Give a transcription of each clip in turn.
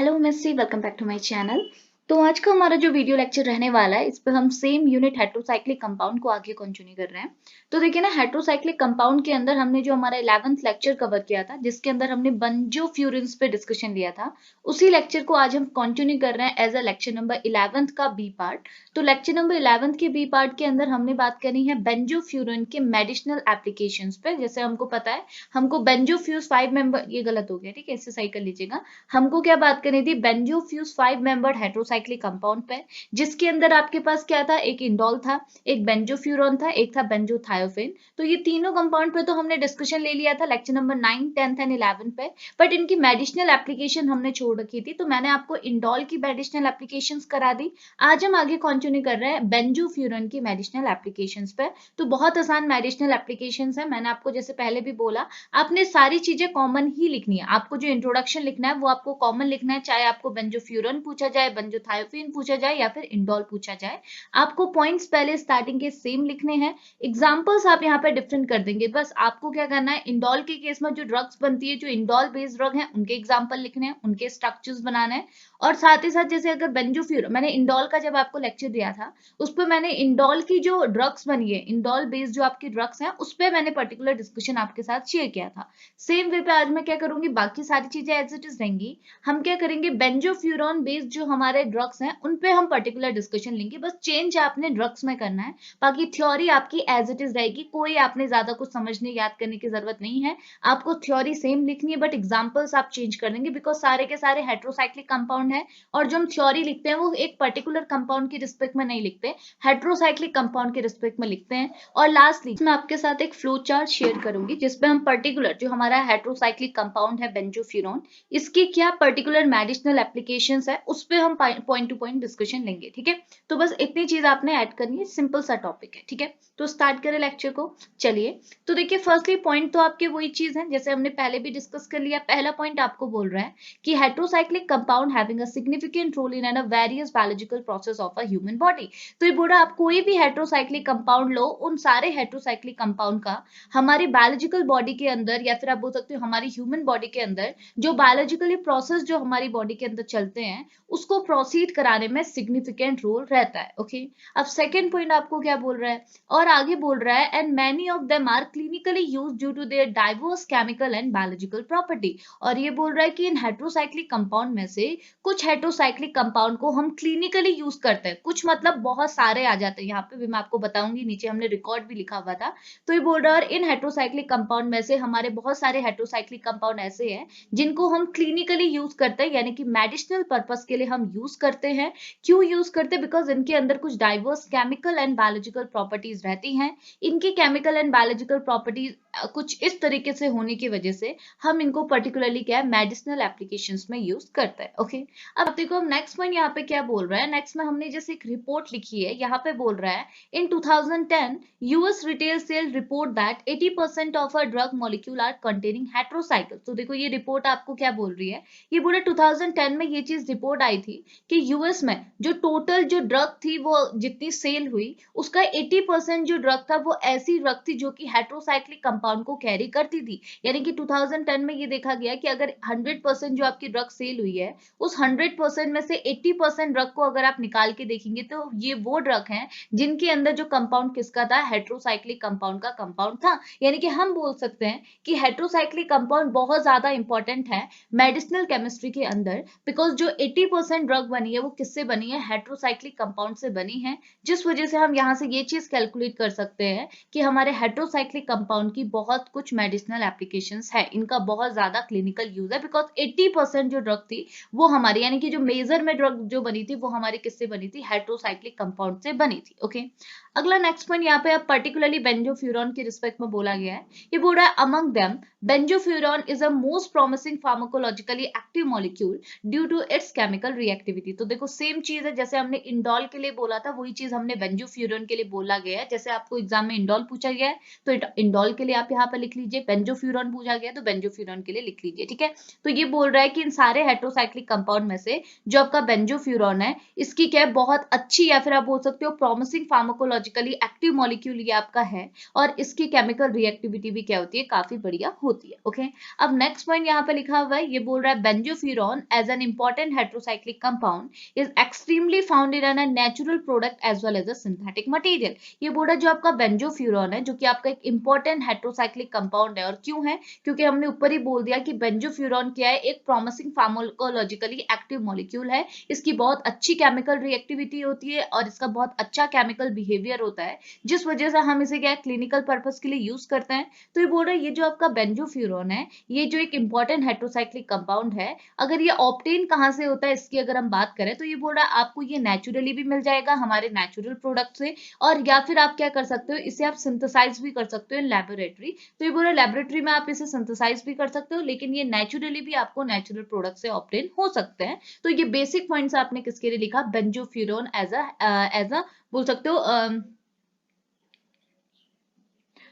Hello Missy, welcome back to my channel. तो आज का हमारा जो वीडियो लेक्चर रहने वाला है, इस पे हम सेम यूनिट हेट्रोसाइक्लिक कंपाउंड को आगे कंटिन्यू कर रहे हैं। तो देखिए ना, हेट्रोसाइक्लिक कंपाउंड के अंदर हमने जो हमारा 11th लेक्चर कवर किया था, जिसके अंदर हमने बंजोफ्यूरिन्स पे डिस्कशन लिया था, उसी लेक्चर को आज हम कंटिन्यू कर रहे हैं as a lecture number 11th का बी पार्ट। तो लेक्चर नंबर 11th के बी पार्ट के अंदर हमने बात करनी है बेंजोफ्यूरिन के मेडिसिनल एप्लीकेशंस पे। जैसे हमको पता है, हमको बेंजोफ्यूज 5 मेंबर, ये गलत हो गया, ठीक है, इससे सही कर लीजिएगा। हमको क्या बात करनी थी, बेंजोफ्यूज 5 मेंबर्ड हेट्रोसाइक्लिक कंपाउंड पे, जिसके अंदर आपके पास क्या था, एक इंडोल था, एक बेंजोफ्यूरॉन था, एक था बेंजोथायोफेन। तो ये तीनों कंपाउंड पे तो हमने डिस्कशन ले लिया था लेक्चर नंबर 9, 10 एंड 11 पे, बट इनकी मेडिसिनल एप्लीकेशन हमने छोड़ रखी थी। तो मैंने आपको इंडोल की मेडिसिनल एप्लीकेशंस करा दी। आज हम आगे कंटिन्यू कर रहे हैं बेंजोफ्यूरॉन की मेडिसिनल एप्लीकेशंस पे। तो बहुत आसान मेडिसिनल एप्लीकेशंस है। मैंने आपको जैसे पहले भी बोला, आपने सारी चीजें कॉमन ही लिखनी है। आपको जो इंट्रोडक्शन लिखना है वो आपको कॉमन लिखना है, चाहे आपको बेंजोफ्यूरन पूछा जाए, बेंजोथायोफिन पूछा जाए या फिर इंडोल पूछा जाए। आपको पॉइंट्स पहले स्टार्टिंग के सेम लिखने हैं, एग्जांपल्स आप यहाँ पे डिफरेंट कर देंगे। बस आपको क्या करना है, इंडोल के केस में जो ड्रग्स बनती है, जो इंडोल बेस्ड ड्रग है, उनके एग्जाम्पल लिखने हैं, उनके स्ट्रक्चर्स बनाने हैं। और साथ ही साथ जैसे अगर बेंजोफ्यूरन, मैंने इंडोल का जब आपको लेक्चर दिया था, उस पर मैंने इंडोल की जो ड्रग्स बनी है, इंडोल बेस्ड जो आपकी ड्रग्स हैं, उस पर मैंने पर्टिकुलर डिस्कशन आपके साथ शेयर किया था। सेम वे पे आज मैं क्या करूंगी, बाकी सारी चीजें एज इट इज रहेंगी। हम क्या करेंगे, बेंजोफ्यूरॉन बेस्ड जो हमारे ड्रग्स हैं, उन पे हम पर्टिकुलर डिस्कशन लेंगे। बस चेंज आपने ड्रग्स में करना है, बाकी थ्योरी आपकी एज इट इज रहेगी। कोई आपने ज्यादा कुछ समझने याद करने की जरूरत नहीं है। आपको थ्योरी सेम लिखनी है, बट एग्जाम्पल्स आप चेंज कर देंगे, बिकॉज सारे के सारे हेट्रोसाइक्लिक कंपाउंड है। और जो हम थ्योरी लिखते हैं वो एक पर्टिकुलर कंपाउंड की रिस्पेक्ट में नहीं लिखते, हेट्रोसाइक्लिक कंपाउंड के रिस्पेक्ट में लिखते हैं। और लास्टली मैं आपके साथ एक फ्लो चार्ट शेयर करूंगी, जिसपे हम पर्टिकुलर जो हमारा हेट्रोसाइक्लिक कंपाउंड है बेंजोफ्यूरॉन, इसकी क्या पर्टिकुलर मेडिसिनल एप्लीकेशंस है, उस पे हम पॉइंट टू पॉइंट डिस्कशन लेंगे। ठीक है, तो बस इतनी चीज आपने ऐड करनी है, सिंपल सा टॉपिक है। ठीक है, तो स्टार्ट करें लेक्चर को। चलिए, तो देखिए, फर्स्टली पॉइंट तो आपके वही चीज है जैसे हमने पहले भी डिस्कस कर लिया। पहला पॉइंट आपको बोल रहा है कि heterocyclic compound having a significant role in a various biological process of a human body. तो ये बोला, आप कोई भी हेट्रोसाइक्लिक कंपाउंड लो, उन सारे हेट्रोसाइक्लिक कंपाउंड का हमारी बायोलॉजिकल बॉडी के अंदर, या फिर आप बोल सकते हो हमारी ह्यूमन बॉडी के अंदर, जो बायोलॉजिकली प्रोसेस जो हमारी बॉडी के अंदर चलते हैं, उसको प्रोसीड कराने में सिग्निफिकेंट रोल रहता है। ओके, अब सेकेंड पॉइंट आपको क्या बोल रहा है, और आगे बोल रहा है, and many of them are clinically used due to their diverse chemical and biological property. और ये बोल रहा है कि इन हेट्रोसाइक्लिक कंपाउंड में से कुछ हेट्रोसाइक्लिक कंपाउंड को हम क्लिनिकली यूज करते हैं, कुछ मतलब बहुत सारे आ जाते हैं। यहाँ पे भी मैं आपको बताऊंगी, नीचे हमने रिकॉर्ड भी लिखा हुआ था। तो ये बोल रहा है, इन हेट्रोसाइक्लिक कंपाउंड में से हमारे बहुत सारे हेट्रोसाइक्लिक कंपाउंड ऐसे हैं जिनको हम क्लिनिकली यूज करते हैं, यानी कि मेडिसिनल पर्पस के लिए हम यूज करते हैं। क्यों यूज करते हैं, बिकॉज इनके अंदर कुछ diverse chemical and biological properties रहती हैं। इनकी केमिकल एंड बायोलॉजिकल प्रॉपर्टीज कुछ इस तरीके से होने की वजह से हम इनको पर्टिकुलरली क्या है, मेडिसिनल एप्लीकेशंस में यूज करते हैं। ओके, अब देखो, हम नेक्स्ट पॉइंट यहाँ पे क्या बोल रहा है, नेक्स्ट में हमने जैसे एक रिपोर्ट लिखी है, यहाँ पे बोल रहा है, in 2010 US retail sale report that 80% of a drug molecule are containing heterocycle. तो देखो, ये रिपोर्ट आपको क्या बोल रही है, ये बोला 2010 में ये चीज रिपोर्ट आई थी कि यूएस में जो टोटल जो ड्रग थी, वो जितनी सेल हुई, उसका 80% जो ड्रग था वो ऐसी ड्रग थी जो कि हेट्रोसाइक्लिक कंपाउंड को कैरी करती थी। यानी कि 2010 में ये देखा गया कि अगर 100% जो आपकी ड्रग सेल हुई है, उस 100% में से 80% ड्रग को अगर आप निकाल के देखेंगे, तो ये वो ड्रग हैं जिनके अंदर जो कंपाउंड किसका था, हेट्रोसाइक्लिक कंपाउंड का कंपाउंड था। यानी कि हम बोल सकते हैं कि हेट्रोसाइक्लिक कंपाउंड बहुत ज्यादा इंपॉर्टेंट है मेडिसिनल केमिस्ट्री के अंदर, बिकॉज जो 80% ड्रग बनी है वो किससे बनी है, हेट्रोसाइक्लिक कंपाउंड से बनी है। जिस वजह से हम यहाँ से ये चीज कैलकुलेट कर सकते हैं कि हमारे हेट्रोसाइक्लिक कंपाउंड की बहुत कुछ मेडिसिनल एप्लीकेशंस है, इनका बहुत ज्यादा क्लिनिकल यूज है, बिकॉज 80% जो ड्रग थी वो हमारी, यानी कि जो मेजर में ड्रग जो बनी थी वो हमारी किससे बनी थी, हेट्रोसाइक्लिक कंपाउंड से बनी थी। ओके, अगला नेक्स्ट पॉइंट यहाँ पे अब पर्टिकुलरली बेंजोफ्यूरॉन के रिस्पेक्ट में बोला गया है। ये बोल रहा है, among them benzofuran is a most promising pharmacologically active molecule due to its chemical reactivity. तो देखो, सेम चीज है जैसे हमने इंडोल के लिए बोला था, वही चीज हमने बेंजोफ्यूरॉन के लिए बोला गया है। जैसे आपको एग्जाम में इंडोल पूछा गया है, तो इंडोल के लिए आप यहाँ पर लिख लीजिए, बेंजोफ्यूरॉन पूछा गया तो बेंजोफ्यूरॉन के लिए लिख लीजिए, ठीक है। तो ये बोल रहा है कि इन सारे हेटेरोसाइक्लिक कंपाउंड में से जो आपका बेंजोफ्यूरॉन है, इसकी क्या है, बहुत अच्छी या फिर आप बोल सकते हो प्रॉमिसिंग फार्माकोलॉजिकली एक्टिव मॉलिक्यूल ये आपका है, और इसकी केमिकल रिएक्टिविटी भी क्या होती है, काफी बढ़िया होती है। ओके, अब नेक्स्ट पॉइंट यहाँ पे लिखा हुआ है, ये बोल रहा है benzofuran as an important heterocyclic compound is extremely found in a natural product as well as a synthetic material. ये बोल रहा है जो आपका बेंजोफ्यूरॉन है, जो कि आपका एक इंपॉर्टेंट हेटेरोसाइक्लिक कंपाउंड है, और क्यों है, क्योंकि हमने ऊपर ही बोल दिया कि बेंजोफ्यूरॉन क्या है, एक प्रॉमिसिंग फार्माकोलॉजिकली एक्टिव मॉलिक्यूल है, इसकी बहुत अच्छी केमिकल रिएक्टिविटी होती है और इसका बहुत अच्छा केमिकल बिहेवियर होता है, जिस वजह से हम इसे क्या क्लिनिकल पर्पस के लिए यूज करते हैं। तो ये बोल रहा है ये जो आपका बेंजोफ्यूरॉन है, ये जो एक इंपॉर्टेंट हेटेरोसाइक्लिक कंपाउंड है, अगर ये ऑब्टेन कहां से होता है इसकी अगर हम बात करें, तो ये बोल रहा है आपको ये नेचुरली भी मिल जाएगा हमारे नेचुरल प्रोडक्ट से, और या फिर आप क्या कर सकते हो, इसे आप सिंथेसाइज भी कर सकते हो इन लैबोरेटरी। तो ये बोल रहा है लेबोरेटरी में आप इसे सिंथेसाइज भी कर सकते हो, लेकिन ये नेचुरली भी आपको नेचुरल प्रोडक्ट से ऑब्टेन हो सकते हैं। तो ये बेसिक पॉइंट्स आपने किसके लिए लिखा, बेंजोफ्यूरॉन एज अ बोल सकते हो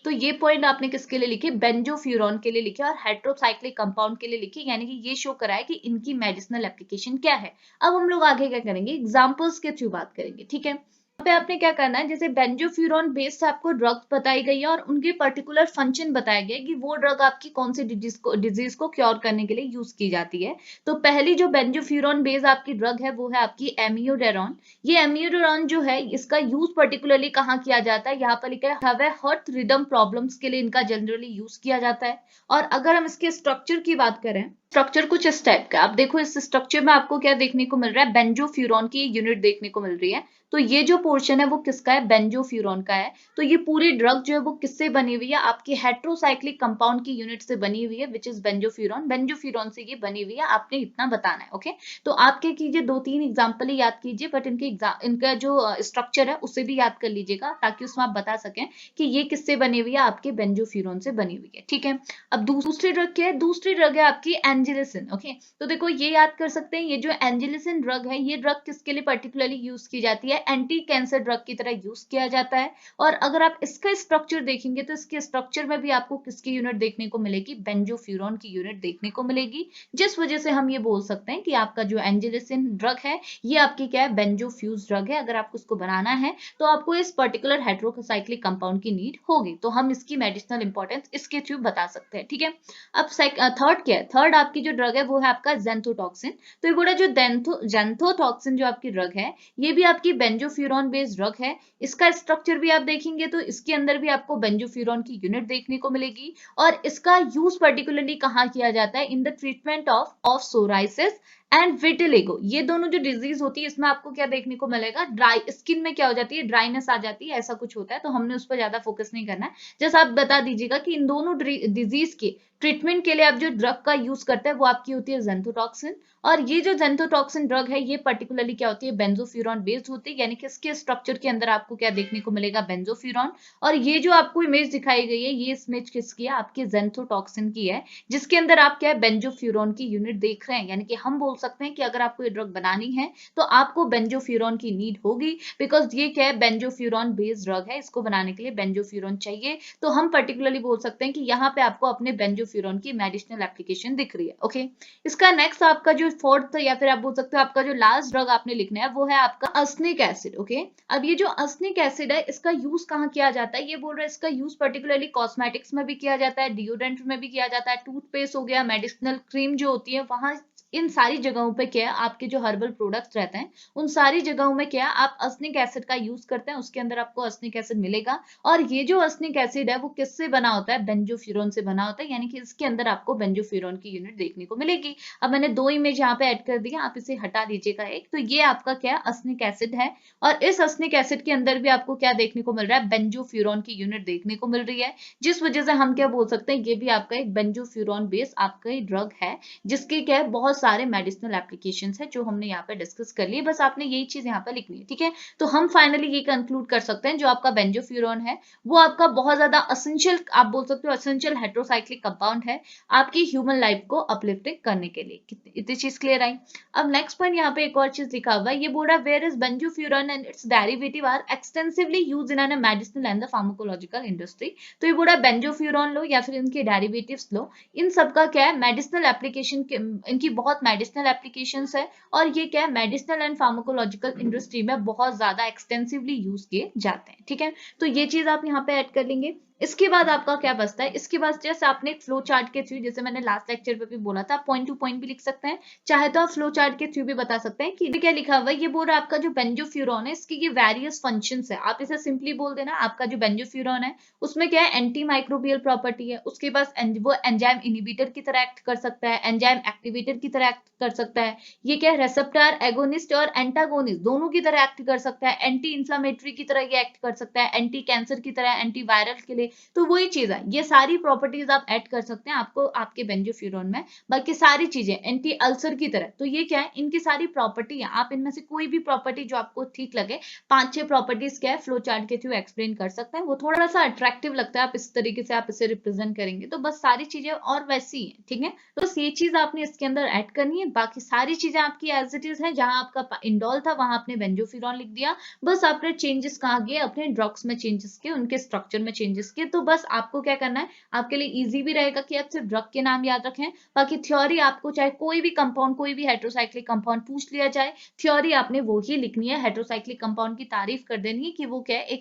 तो ये पॉइंट आपने किसके लिए लिखे, बेंजोफ्यूरॉन के लिए लिखे, और हेटेरोसाइक्लिक कंपाउंड के लिए लिखे, यानी कि ये शो करा है कि इनकी मेडिसिनल एप्लीकेशन क्या है। अब हम लोग आगे क्या करेंगे, एग्जांपल्स के थ्रू बात करेंगे, ठीक है। पे आपने क्या करना है, जैसे बेंजोफ्यूरॉन बेस्ड आपको ड्रग्स बताई गई है और उनके पर्टिकुलर फंक्शन बताया गया है कि वो ड्रग आपकी कौन सी डिजीज को क्योर करने के लिए यूज की जाती है। तो पहली जो बेंजोफ्यूरॉन बेस्ड आपकी ड्रग है वो है आपकी एमियोडेरोन। ये एमियोडेरोन जो है इसका यूज पर्टिकुलरली कहाँ किया जाता है, यहाँ पर लिखा है हार्ट रिदम प्रॉब्लम्स के लिए इनका जनरली यूज किया जाता है। और अगर हम इसके स्ट्रक्चर की बात करें, स्ट्रक्चर कुछ इस टाइप का, आप देखो इस स्ट्रक्चर में आपको क्या देखने को मिल रहा है, बेंजोफ्यूरॉन की यूनिट देखने को मिल रही है। तो ये जो पोर्शन है वो किसका है, बेंजोफ्यूरॉन का है। तो ये पूरी ड्रग जो है वो किससे बनी हुई है, आपकी हेटेरोसाइक्लिक कंपाउंड की यूनिट से बनी हुई है, विच इज बेंजोफ्यूरॉन। बेंजोफ्यूरॉन से ये बनी हुई है, आपने इतना बताना है। ओके, तो आप क्या कीजिए, 2-3 एग्जाम्पल ही याद कीजिए, बट इनका जो स्ट्रक्चर है उसे भी याद कर लीजिएगा, ताकि उसमें आप बता सकें कि ये किससे बनी हुई है, आपके बेंजोफ्यूरॉन से बनी हुई है, ठीक है। अब दूसरी ड्रग क्या है, दूसरी ड्रग है आपकी एंजिलिसिन। ओके, तो देखो ये याद कर सकते हैं, ये जो एंजिलिसिन ड्रग है, ये ड्रग किसके लिए पर्टिकुलरली यूज की जाती है, एंटी कैंसर ड्रग की तरह यूज किया जाता है। और अगर आप इसका स्ट्रक्चर देखेंगे तो इसके स्ट्रक्चर में भी आपको किसकी यूनिट देखने को मिलेगी, बेंजोफ्यूरॉन की यूनिट देखने को मिलेगी, जिस वजह से हम ये बोल सकते हैं कि आपका जो एंजिलिसिन ड्रग है ये आपकी क्या है, बेंजोफ्यूज ड्रग है। अगर आपको इसको बनाना है तो आपको इस पर्टिकुलर हेटेरोसाइक्लिक कंपाउंड की नीड होगी, तो हम इसकी मेडिसिनल इंपॉर्टेंस इसके थ्रू बता सकते हैं, ठीक है। अब थर्ड क्या है, थर्ड आपकी जो ड्रग है वो है आपका जेंथोटॉक्सिन। तो ये बोला जो जेंथोटॉक्सिन जो आपकी ड्रग है, ये भी आपकी बेंजोफ्यूरॉन बेस्ड ड्रग है। इसका स्ट्रक्चर भी आप देखेंगे तो इसके अंदर भी आपको बेंजोफ्यूरॉन की यूनिट देखने को मिलेगी, और इसका यूज पर्टिकुलरली कहाँ किया जाता है, in the treatment of psoriasis and vitiligo. ये दोनों जो डिजीज होती है इसमें आपको क्या देखने को मिलेगा, ड्राई स्किन में क्या हो जाती है, ड्राइनेस आ जाती है, ऐसा कुछ होता है। तो हमने उस पर ज्यादा फोकस नहीं करना है, जैसे आप बता दीजिएगा कि इन दोनों डिजीज के ट्रीटमेंट के लिए आप जो ड्रग का यूज करते हैं वो आपकी होती है जेंथोटॉक्सिन। और ये जो जेंथोटॉक्सिन ड्रग है ये पर्टिकुलरली क्या होती है, बेंजोफ्यूरॉन बेस्ड होती है, यानी कि इसके स्ट्रक्चर के अंदर आपको क्या देखने को मिलेगा, बेंजोफ्यूरॉन। और ये जो आपको इमेज दिखाई गई है, ये इमेज किसकी है, आपके जेंथोटॉक्सिन की है, जिसके अंदर आप क्या है, बेंजोफ्यूरॉन की यूनिट देख रहे हैं। यानी कि हम बोल सकते हैं कि अगर आपको ये ड्रग बनानी है तो आपको बेंजोफ्यूरॉन की नीड होगी, बिकॉज ये क्या है, बेंजोफ्यूरॉन बेस्ड ड्रग है, इसको बनाने के लिए बेंजोफ्यूरॉन चाहिए। तो हम पर्टिकुलरली बोल सकते हैं कि यहाँ पे आपको अपने बेंजोफ्यूरॉन की मेडिसिनल एप्लीकेशन दिख रही है। ओके, इसका नेक्स्ट आपका जो फोर्थ या फिर आप बोल सकते हो आपका जो लास्ट ड्रग आपने लिखना है वो है आपका अस्निक एसिड। ओके, अब ये जो अस्निक एसिड है इसका यूज कहाँ किया जाता है, ये बोल रहा है इसका यूज पर्टिकुलरली कॉस्मेटिक्स में भी किया जाता है, डिओड्रेंट में भी किया जाता है, टूथपेस्ट हो गया, मेडिसिनल क्रीम जो होती है वहां, इन सारी जगहों पे क्या है, आपके जो हर्बल प्रोडक्ट्स रहते हैं उन सारी जगहों में क्या है, आप अस्निक एसिड का यूज करते हैं, उसके अंदर आपको अस्निक एसिड मिलेगा। और ये जो अस्निक एसिड है वो किससे बना होता है, बेंजोफ्यूरॉन से बना होता है, यानी कि इसके अंदर आपको बेंजोफ्यूरॉन की यूनिट देखने को मिलेगी। अब मैंने 2 इमेज यहाँ पे ऐड कर दिया, आप इसे हटा दीजिएगा एक। तो ये आपका क्या अस्निक एसिड है, और इस अस्निक एसिड के अंदर भी आपको क्या देखने को मिल रहा है, बेंजोफ्यूरॉन की यूनिट देखने को मिल रही है, जिस वजह से हम क्या बोल सकते हैं, ये भी आपका एक बेंजोफ्यूरॉन बेस्ड आपका ड्रग है, जिसके क्या है बहुत सारे मेडिसिनल एप्लीकेशंस है जो हमने यहाँ पे डिस्कस कर लिए, बस आपने यही चीज यहाँ पे लिखनी है, ठीक है। तो हम फाइनली ये कंक्लूड कर सकते हैं जो आपका बेंजोफ्यूरॉन है वो आपका बहुत ज्यादा असेंशियल, आप बोल सकते हो असेंशियल हेटेरोसाइक्लिक कंपाउंड है आपकी ह्यूमन लाइफ को अपलिफ्टिंग करने के लिए। इतनी चीज क्लियर आई। अब नेक्स्ट पॉइंट यहाँ पे एक और चीज लिखा हुआ है, ये बोल रहा है where is benzofuran and its derivative are extensively used in an medicinal and the pharmacological industry. तो ये बोल रहा है बेंजोफ्यूरॉन लो या फिर इनके डेरिवेटिव्स लो, इन सबका क्या है मेडिसिनल एप्लीकेशन, इनकी बहुत मेडिसिनल एप्लीकेशंस है और ये क्या है मेडिसिनल एंड फार्माकोलॉजिकल इंडस्ट्री में बहुत ज्यादा एक्सटेंसिवली यूज किए जाते हैं, ठीक है। तो ये चीज आप यहाँ पे ऐड कर लेंगे। इसके बाद आपका क्या बचता है, इसके बाद जैसे आपने फ्लो चार्ट के थ्रू, जैसे मैंने लास्ट लेक्चर पे भी बोला था, पॉइंट टू पॉइंट भी लिख सकते हैं, चाहे तो आप फ्लो चार्ट के थ्रू भी बता सकते हैं कि क्या लिखा हुआ है। ये बोल रहा है आपका जो बेंजोफ्यूरॉन है इसकी ये वेरियस फंक्शंस है, आप इसे सिंपली बोल देना आपका जो बेंजोफ्यूरॉन है उसमें क्या है एंटी माइक्रोबियल प्रॉपर्टी है, उसके पास वो एंजाइम इनिबिटर की तरह एक्ट कर सकता है, एंजाइम एक्टिवेटर की तरह एक्ट कर सकता है, ये क्या है रेसेप्टर एगोनिस्ट और एंटागोनिस्ट दोनों की तरह एक्ट कर सकता है, एंटी इंफ्लेमेटरी की तरह ये एक्ट कर सकता है, एंटी कैंसर की तरह, एंटी वायरल के लिए। तो वही चीज है, ये सारी प्रॉपर्टीज आप ऐड कर सकते हैं आपको आपके बेंजोफ्यूरॉन में। बाकी सारी चीजें एंटी अल्सर की तरह, तो ये क्या है इनकी सारी प्रॉपर्टी है, आप इनमें से कोई भी प्रॉपर्टी जो आपको ठीक लगे, 5-6 प्रॉपर्टीज क्या है फ्लो चार्ट के थ्रू एक्सप्लेन कर सकते हैं, वो थोड़ा सा अट्रैक्टिव लगता है, आप इस तरीके से आप इसे रिप्रेजेंट करेंगे तो बस सारी चीजें और वैसी है, ठीक है। तो बस ये चीज आपने इसके अंदर ऐड करनी है, बाकी सारी चीजें आपकी एज इट इज है, जहां आपका इंडोल था वहां आपने बेंजोफ्यूरॉन लिख दिया, बस आपने चेंजेस कहाँ किए अपने ड्रग्स में चेंजेस किए, उनके स्ट्रक्चर में चेंजेस किए। तो बस आपको क्या करना है, आपके लिए इजी भी रहेगा कि आप सिर्फ ड्रग के नाम याद रखें, बाकी थ्योरी आपको चाहे कोई भी कंपाउंड, कोई भी हेटेरोसाइक्लिक कंपाउंड पूछ लिया जाए, थ्योरी आपने वो ही लिखनी है, हेटेरोसाइक्लिक कंपाउंड की तारीफ कर देनी है कि वो क्या है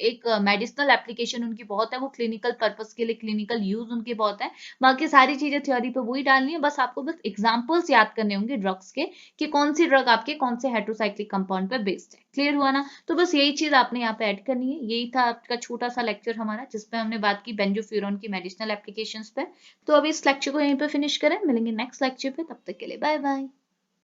एक मेडिसिनल एप्लीकेशन उनकी बहुत है, वो क्लिनिकल पर्पस के लिए क्लिनिकल यूज उनके बहुत है, बाकी सारी चीजें थ्योरी पे वही डालनी है, बस आपको बस एग्जांपल्स याद करने होंगे ड्रग्स के कि कौन सी ड्रग आपके कौन से हेटेरोसाइक्लिक कंपाउंड पे बेस्ड है। क्लियर हुआ ना। तो बस यही चीज आपने यहाँ पे ऐड करनी है, यही था आपका छोटा सा लेक्चर हमारा जिसपे हमने बात की बेंजोफ्यूरॉन की मेडिसिनल एप्लीकेशंस पे। तो अभी इस लेक्चर को यहीं पे फिनिश करें, मिलेंगे नेक्स्ट लेक्चर पे, तब तक के लिए बाय बाय।